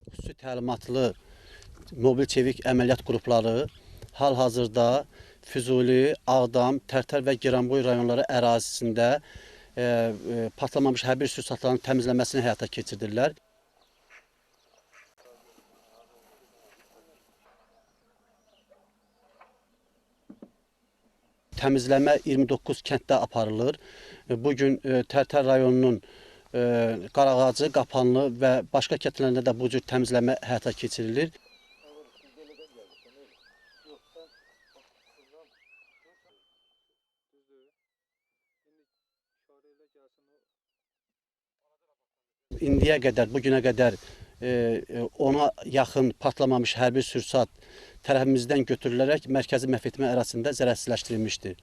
Xüsusi təlimatlı mobil çevik əməliyyat qrupları hal-hazırda Füzuli, Ağdam, Tərtər və Giranboy rayonları ərazisində patlamamış hərbi sursatların təmizləməsini həyata keçirdirlər. Təmizləmə 29 kənddə aparılır. Bugün Tərtər rayonunun Qarağacı, Qapanlı və başqa kəndlərində də bu cür təmizləmə həyata keçirilir. İndiyə qədər, bugünə qədər ona yaxın patlamamış hərbi sursat tərəfimizdən götürülərək mərkəzi məhv etmə ərazisində zərərsizləşdirilmişdir.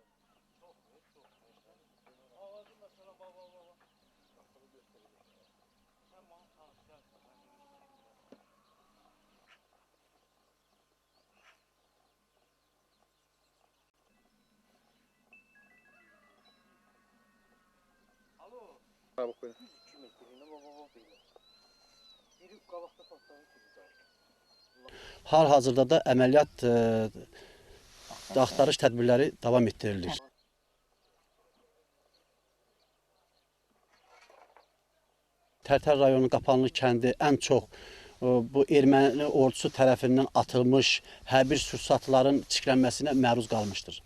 Hal-hazırda da əməliyyat axtarış tədbirləri davam etdirilir. Tərtər rayonunun Qapanlı kəndi ən çox bu erməni ordusu tərəfindən atılmış hərbi sursatların çirklənməsinə məruz qalmışdır.